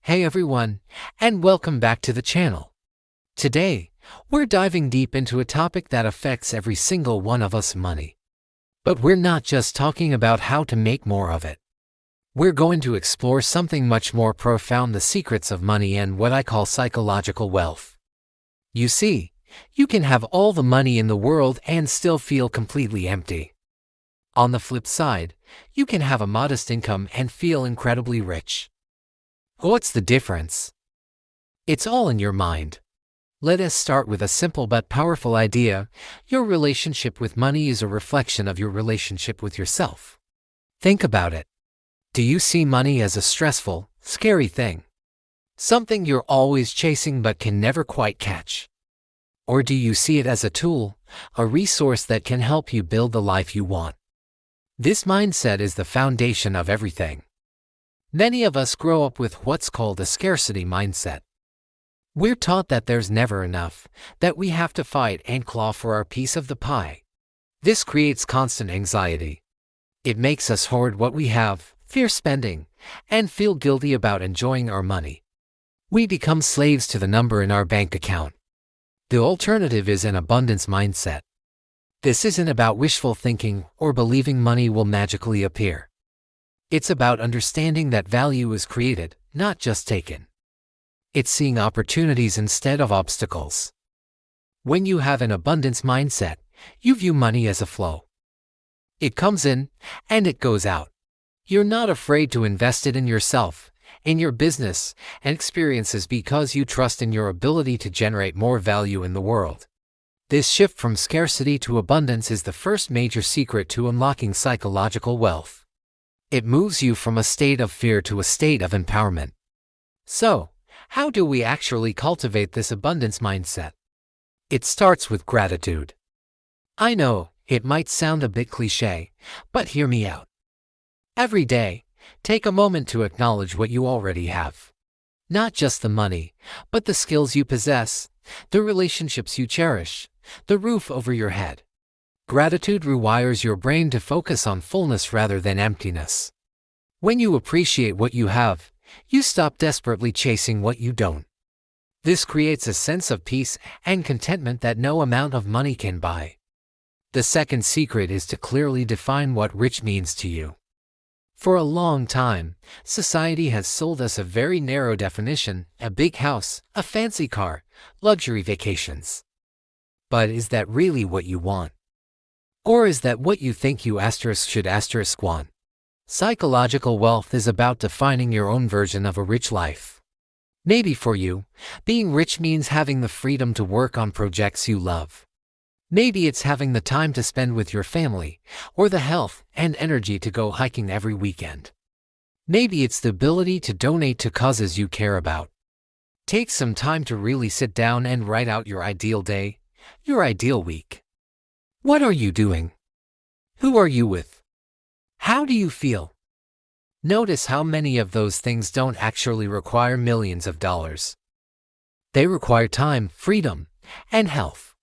Hey everyone, and welcome back to the channel. Today, we're diving deep into a topic that affects every single one of us: money. But we're not just talking about how to make more of it. We're going to explore something much more profound: the secrets of money and what I call psychological wealth. You see, you can have all the money in the world and still feel completely empty. On the flip side, you can have a modest income and feel incredibly rich. What's the difference? It's all in your mind. Let us start with a simple but powerful idea. Your relationship with money is a reflection of your relationship with yourself. Think about it. Do you see money as a stressful, scary thing? Something you're always chasing but can never quite catch? Or do you see it as a tool, a resource that can help you build the life you want? This mindset is the foundation of everything. Many of us grow up with what's called a scarcity mindset. We're taught that there's never enough, that we have to fight and claw for our piece of the pie. This creates constant anxiety. It makes us hoard what we have, fear spending, and feel guilty about enjoying our money. We become slaves to the number in our bank account. The alternative is an abundance mindset. This isn't about wishful thinking or believing money will magically appear. It's about understanding that value is created, not just taken. It's seeing opportunities instead of obstacles. When you have an abundance mindset, you view money as a flow. It comes in, and it goes out. You're not afraid to invest it in yourself, in your business, and experiences because you trust in your ability to generate more value in the world. This shift from scarcity to abundance is the first major secret to unlocking psychological wealth. It moves you from a state of fear to a state of empowerment. So, how do we actually cultivate this abundance mindset? It starts with gratitude. I know, it might sound a bit cliché, but hear me out. Every day, take a moment to acknowledge what you already have. Not just the money, but the skills you possess, the relationships you cherish, the roof over your head. Gratitude rewires your brain to focus on fullness rather than emptiness. When you appreciate what you have, you stop desperately chasing what you don't. This creates a sense of peace and contentment that no amount of money can buy. The second secret is to clearly define what rich means to you. For a long time, society has sold us a very narrow definition: a big house, a fancy car, luxury vacations. But is that really what you want? Or is that what you think you should want? Psychological wealth is about defining your own version of a rich life. Maybe for you, being rich means having the freedom to work on projects you love. Maybe it's having the time to spend with your family, or the health and energy to go hiking every weekend. Maybe it's the ability to donate to causes you care about. Take some time to really sit down and write out your ideal day, your ideal week. What are you doing? Who are you with? How do you feel? Notice how many of those things don't actually require millions of dollars. They require time, freedom, and health.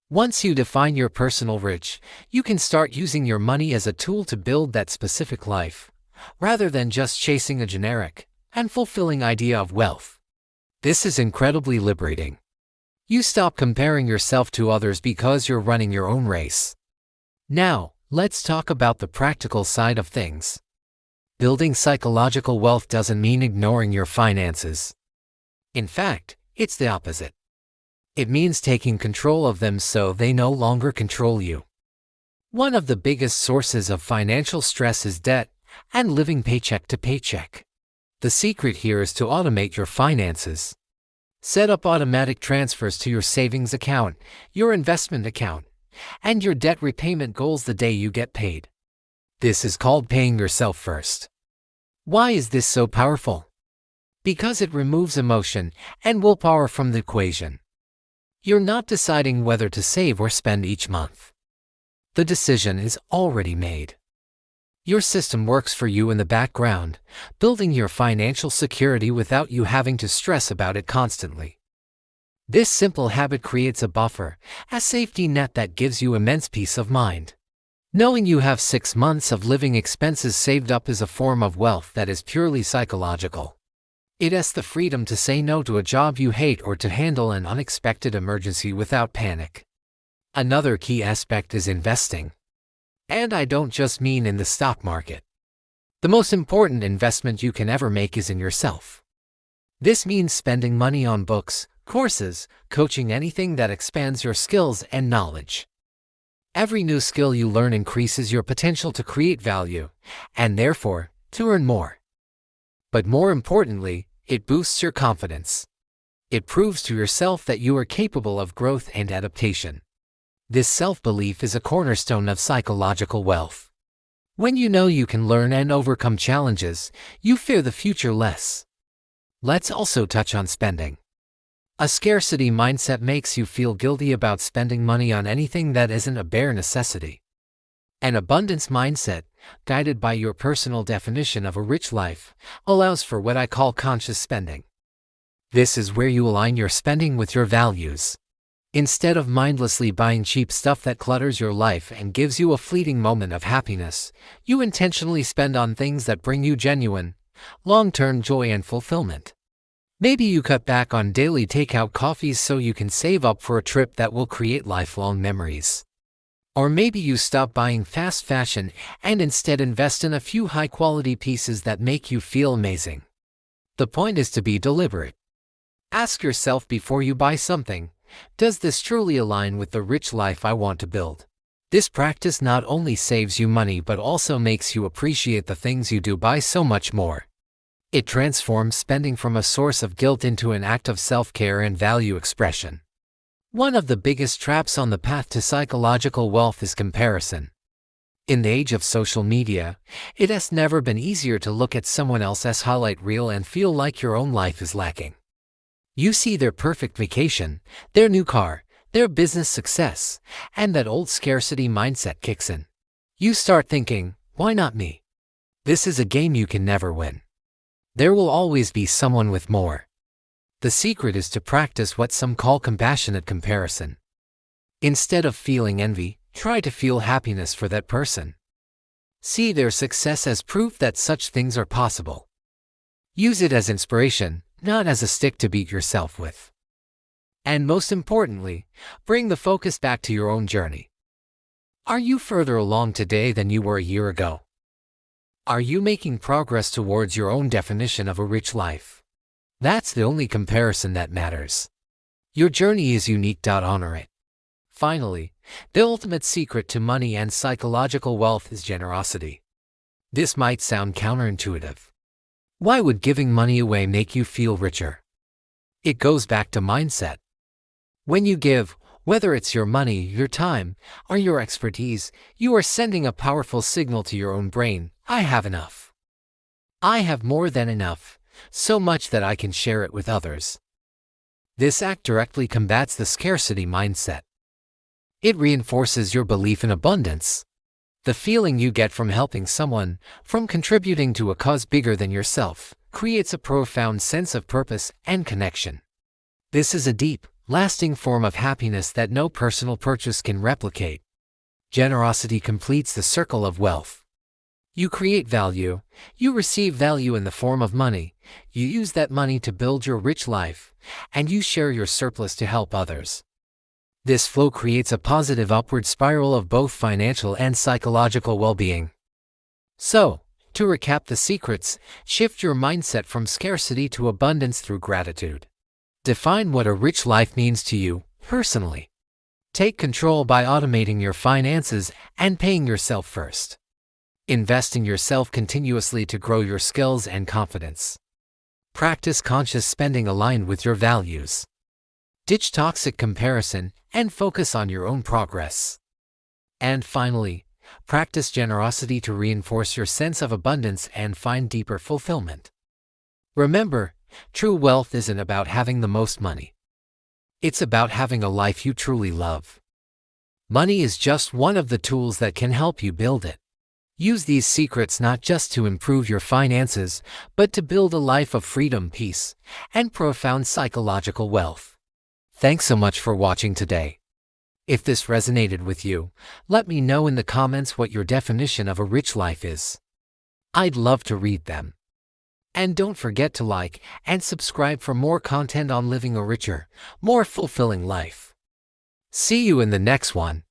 Once you define your personal rich, you can start using your money as a tool to build that specific life, rather than just chasing a generic, unfulfilling idea of wealth. This is incredibly liberating. You stop comparing yourself to others because you're running your own race. Now, let's talk about the practical side of things. Building psychological wealth doesn't mean ignoring your finances. In fact, it's the opposite. It means taking control of them so they no longer control you. One of the biggest sources of financial stress is debt and living paycheck to paycheck. The secret here is to automate your finances. Set up automatic transfers to your savings account, your investment account, and your debt repayment goals the day you get paid. This is called paying yourself first. Why is this so powerful? Because it removes emotion and willpower from the equation. You're not deciding whether to save or spend each month. The decision is already made. Your system works for you in the background, building your financial security without you having to stress about it constantly. This simple habit creates a buffer, a safety net that gives you immense peace of mind. Knowing you have 6 months of living expenses saved up is a form of wealth that is purely psychological. It has the freedom to say no to a job you hate or to handle an unexpected emergency without panic. Another key aspect is investing. And I don't just mean in the stock market. The most important investment you can ever make is in yourself. This means spending money on books, courses, coaching, anything that expands your skills and knowledge. Every new skill you learn increases your potential to create value, and therefore, to earn more. But more importantly, it boosts your confidence. It proves to yourself that you are capable of growth and adaptation. This self-belief is a cornerstone of psychological wealth. When you know you can learn and overcome challenges, you fear the future less. Let's also touch on spending. A scarcity mindset makes you feel guilty about spending money on anything that isn't a bare necessity. An abundance mindset, guided by your personal definition of a rich life, allows for what I call conscious spending. This is where you align your spending with your values. Instead of mindlessly buying cheap stuff that clutters your life and gives you a fleeting moment of happiness, you intentionally spend on things that bring you genuine, long-term joy and fulfillment. Maybe you cut back on daily takeout coffees so you can save up for a trip that will create lifelong memories. Or maybe you stop buying fast fashion and instead invest in a few high-quality pieces that make you feel amazing. The point is to be deliberate. Ask yourself before you buy something, does this truly align with the rich life I want to build? This practice not only saves you money but also makes you appreciate the things you do buy so much more. It transforms spending from a source of guilt into an act of self-care and value expression. One of the biggest traps on the path to psychological wealth is comparison. In the age of social media, it has never been easier to look at someone else's highlight reel and feel like your own life is lacking. You see their perfect vacation, their new car, their business success, and that old scarcity mindset kicks in. You start thinking, why not me? This is a game you can never win. There will always be someone with more. The secret is to practice what some call compassionate comparison. Instead of feeling envy, try to feel happiness for that person. See their success as proof that such things are possible. Use it as inspiration, not as a stick to beat yourself with. And most importantly, bring the focus back to your own journey. Are you further along today than you were a year ago? Are you making progress towards your own definition of a rich life? That's the only comparison that matters. Your journey is unique. Honor it. Finally, the ultimate secret to money and psychological wealth is generosity. This might sound counterintuitive. Why would giving money away make you feel richer? It goes back to mindset. When you give, whether it's your money, your time, or your expertise, you are sending a powerful signal to your own brain: I have enough. I have more than enough, so much that I can share it with others. This act directly combats the scarcity mindset. It reinforces your belief in abundance. The feeling you get from helping someone, from contributing to a cause bigger than yourself, creates a profound sense of purpose and connection. This is a deep, lasting form of happiness that no personal purchase can replicate. Generosity completes the circle of wealth. You create value, you receive value in the form of money, you use that money to build your rich life, and you share your surplus to help others. This flow creates a positive upward spiral of both financial and psychological well-being. So, to recap the secrets, shift your mindset from scarcity to abundance through gratitude. Define what a rich life means to you, personally. Take control by automating your finances and paying yourself first. Invest in yourself continuously to grow your skills and confidence. Practice conscious spending aligned with your values. Ditch toxic comparison and focus on your own progress. And finally, practice generosity to reinforce your sense of abundance and find deeper fulfillment. Remember, true wealth isn't about having the most money. It's about having a life you truly love. Money is just one of the tools that can help you build it. Use these secrets not just to improve your finances, but to build a life of freedom, peace, and profound psychological wealth. Thanks so much for watching today. If this resonated with you, let me know in the comments what your definition of a rich life is. I'd love to read them. And don't forget to like and subscribe for more content on living a richer, more fulfilling life. See you in the next one.